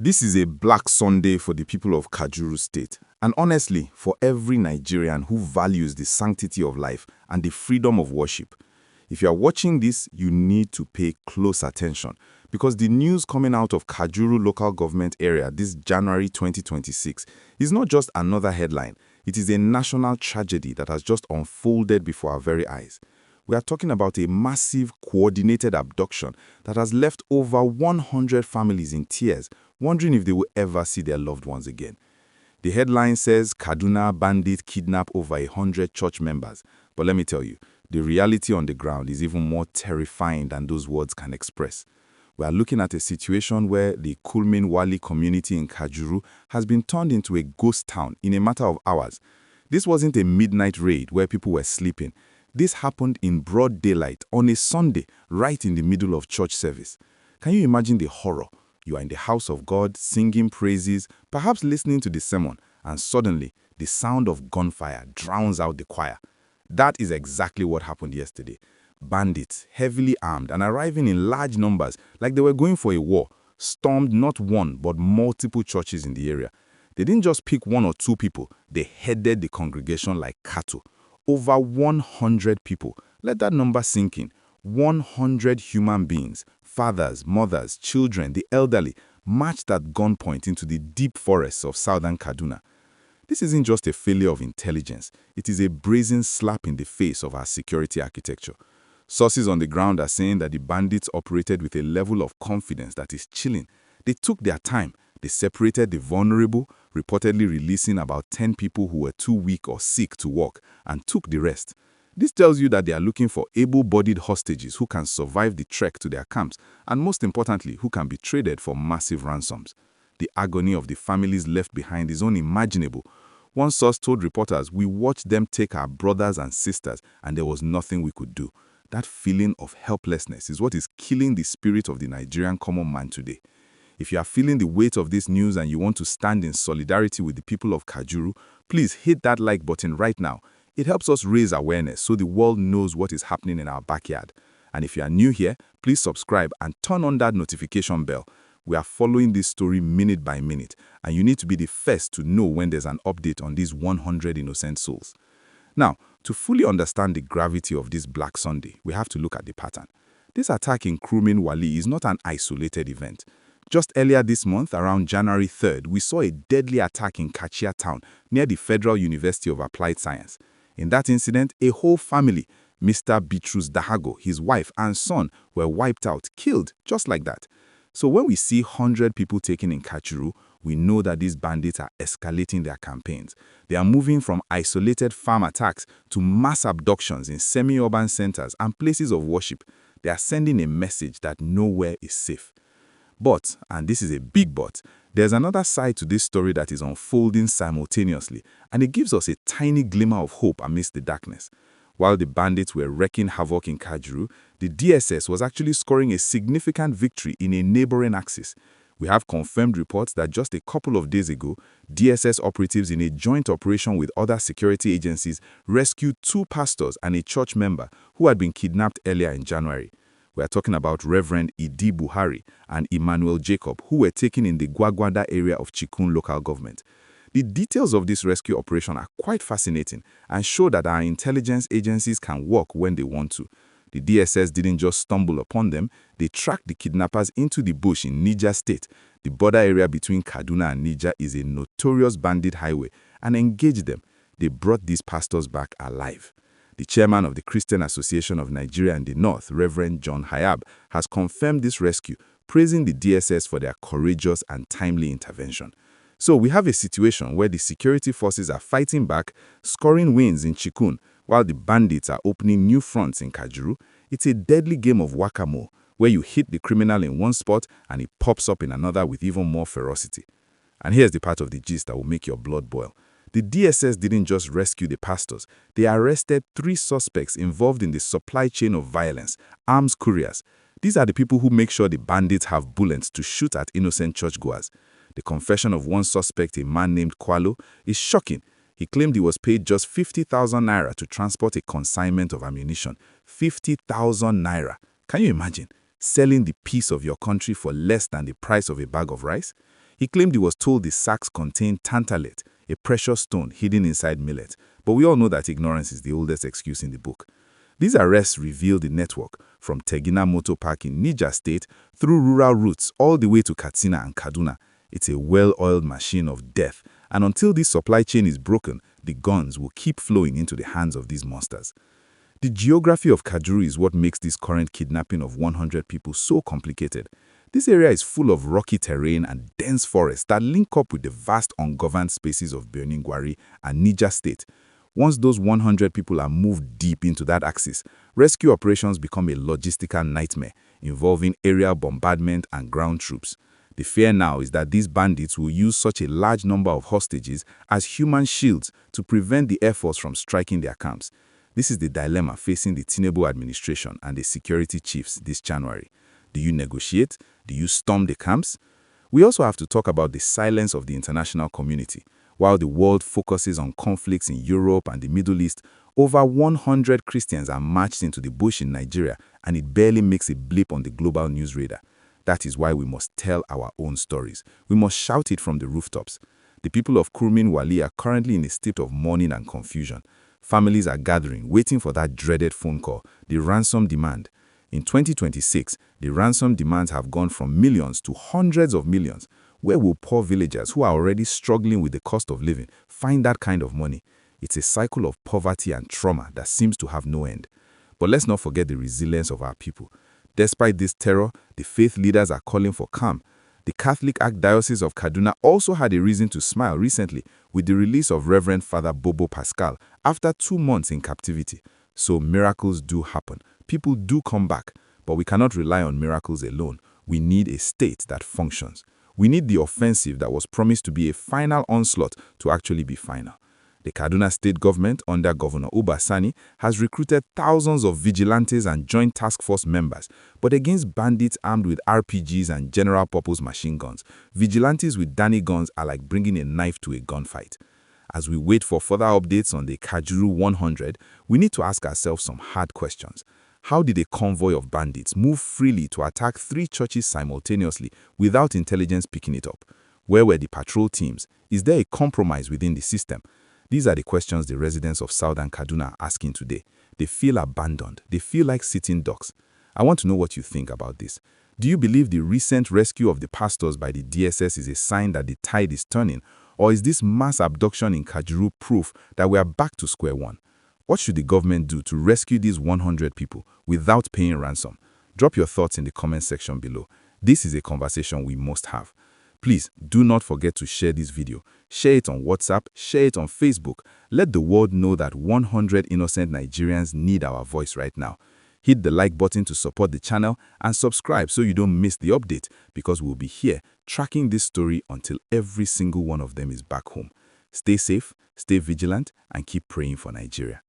This is a Black Sunday for the people of Kajuru State, and honestly, for every Nigerian who values the sanctity of life and the freedom of worship. If you are watching this, you need to pay close attention because the news coming out of Kajuru Local Government Area this January 2026 is not just another headline. It is a national tragedy that has just unfolded before our very eyes. We are talking about a massive, coordinated abduction that has left over 100 families in tears, wondering if they will ever see their loved ones again. The headline says, Kaduna bandit kidnap over 100 church members. But let me tell you, the reality on the ground is even more terrifying than those words can express. We are looking at a situation where the Kurmin Wali community in Kajuru has been turned into a ghost town in a matter of hours. This wasn't a midnight raid where people were sleeping. This happened in broad daylight on a Sunday, right in the middle of church service. Can you imagine the horror? You are in the house of God, singing praises, perhaps listening to the sermon, and suddenly, the sound of gunfire drowns out the choir. That is exactly what happened yesterday. Bandits, heavily armed and arriving in large numbers like they were going for a war, stormed not one but multiple churches in the area. They didn't just pick one or two people, they headed the congregation like cattle. Over 100 people. Let that number sink in. 100 human beings, fathers, mothers, children, the elderly, marched at gunpoint into the deep forests of southern Kaduna. This isn't just a failure of intelligence. It is a brazen slap in the face of our security architecture. Sources on the ground are saying that the bandits operated with a level of confidence that is chilling. They took their time. They separated the vulnerable, reportedly releasing about 10 people who were too weak or sick to walk, and took the rest. This tells you that they are looking for able-bodied hostages who can survive the trek to their camps, and most importantly, who can be traded for massive ransoms. The agony of the families left behind is unimaginable. One source told reporters, "We watched them take our brothers and sisters, and there was nothing we could do." That feeling of helplessness is what is killing the spirit of the Nigerian common man today. If you are feeling the weight of this news and you want to stand in solidarity with the people of Kajuru, please hit that like button right now. It helps us raise awareness so the world knows what is happening in our backyard. And if you are new here, please subscribe and turn on that notification bell. We are following this story minute by minute, and you need to be the first to know when there's an update on these 100 innocent souls. Now, to fully understand the gravity of this Black Sunday, we have to look at the pattern. This attack in Kurmin Wali is not an isolated event. Just earlier this month, around January 3rd, we saw a deadly attack in Kachia town near the Federal University of Applied Science. In that incident, a whole family, Mr. Bitrus Dahago, his wife and son, were wiped out, killed, just like that. So when we see 100 people taken in Kajuru, we know that these bandits are escalating their campaigns. They are moving from isolated farm attacks to mass abductions in semi-urban centers and places of worship. They are sending a message that nowhere is safe. But, and this is a big but, there's another side to this story that is unfolding simultaneously, and it gives us a tiny glimmer of hope amidst the darkness. While the bandits were wreaking havoc in Kajuru, the DSS was actually scoring a significant victory in a neighboring axis. We have confirmed reports that just a couple of days ago, DSS operatives in a joint operation with other security agencies rescued 2 pastors and a church member who had been kidnapped earlier in January. We are talking about Reverend Idi Buhari and Emmanuel Jacob, who were taken in the Gwagwada area of Chikun local government. The details of this rescue operation are quite fascinating and show that our intelligence agencies can work when they want to. The DSS didn't just stumble upon them, they tracked the kidnappers into the bush in Niger State. The border area between Kaduna and Niger is a notorious bandit highway, and engaged them. They brought these pastors back alive. The chairman of the Christian Association of Nigeria in the North, Reverend John Hayab, has confirmed this rescue, praising the DSS for their courageous and timely intervention. So we have a situation where the security forces are fighting back, scoring wins in Chikun, while the bandits are opening new fronts in Kajuru. It's a deadly game of whack-a-mole, where you hit the criminal in one spot and he pops up in another with even more ferocity. And here's the part of the gist that will make your blood boil. The DSS didn't just rescue the pastors, they arrested 3 suspects involved in the supply chain of violence, arms couriers. These are the people who make sure the bandits have bullets to shoot at innocent churchgoers. The confession of one suspect, a man named Kwalo, is shocking. He claimed he was paid just 50,000 naira to transport a consignment of ammunition. 50,000 naira. Can you imagine? Selling the peace of your country for less than the price of a bag of rice? He claimed he was told the sacks contained tantalite, a precious stone hidden inside millet, but we all know that ignorance is the oldest excuse in the book. These arrests revealed the network from Tegina Motor Park in Niger State through rural routes all the way to Katsina and Kaduna. It's a well-oiled machine of death, and until this supply chain is broken, the guns will keep flowing into the hands of these monsters. The geography of Kajuru is what makes this current kidnapping of 100 people so complicated. This area is full of rocky terrain and dense forests that link up with the vast ungoverned spaces of Kurmin Wali and Niger State. Once those 100 people are moved deep into that axis, rescue operations become a logistical nightmare involving aerial bombardment and ground troops. The fear now is that these bandits will use such a large number of hostages as human shields to prevent the Air Force from striking their camps. This is the dilemma facing the Tinubu administration and the security chiefs this January. Do you negotiate? Do you storm the camps? We also have to talk about the silence of the international community. While the world focuses on conflicts in Europe and the Middle East, over 100 Christians are marched into the bush in Nigeria, and it barely makes a blip on the global news radar. That is why we must tell our own stories. We must shout it from the rooftops. The people of Kurmin Wali are currently in a state of mourning and confusion. Families are gathering, waiting for that dreaded phone call, the ransom demand. In 2026, the ransom demands have gone from millions to hundreds of millions. Where will poor villagers who are already struggling with the cost of living find that kind of money? It's a cycle of poverty and trauma that seems to have no end. But let's not forget the resilience of our people. Despite this terror, the faith leaders are calling for calm. The Catholic Archdiocese of Kaduna also had a reason to smile recently with the release of Reverend Father Bobo Pascal after 2 months in captivity. So miracles do happen. People do come back. But we cannot rely on miracles alone. We need a state that functions. We need the offensive that was promised to be a final onslaught to actually be final. The Kaduna State government, under Governor Uba Sani, has recruited thousands of vigilantes and joint task force members, but against bandits armed with RPGs and general-purpose machine guns, vigilantes with Danny guns are like bringing a knife to a gunfight. As we wait for further updates on the Kajuru 100, we need to ask ourselves some hard questions. How did a convoy of bandits move freely to attack 3 churches simultaneously without intelligence picking it up? Where were the patrol teams? Is there a compromise within the system? These are the questions the residents of Southern Kaduna are asking today. They feel abandoned. They feel like sitting ducks. I want to know what you think about this. Do you believe the recent rescue of the pastors by the DSS is a sign that the tide is turning? Or is this mass abduction in Kajuru proof that we are back to square one? What should the government do to rescue these 100 people without paying ransom? Drop your thoughts in the comment section below. This is a conversation we must have. Please do not forget to share this video. Share it on WhatsApp, share it on Facebook. Let the world know that 100 innocent Nigerians need our voice right now. Hit the like button to support the channel and subscribe so you don't miss the update, because we'll be here tracking this story until every single one of them is back home. Stay safe, stay vigilant, and keep praying for Nigeria.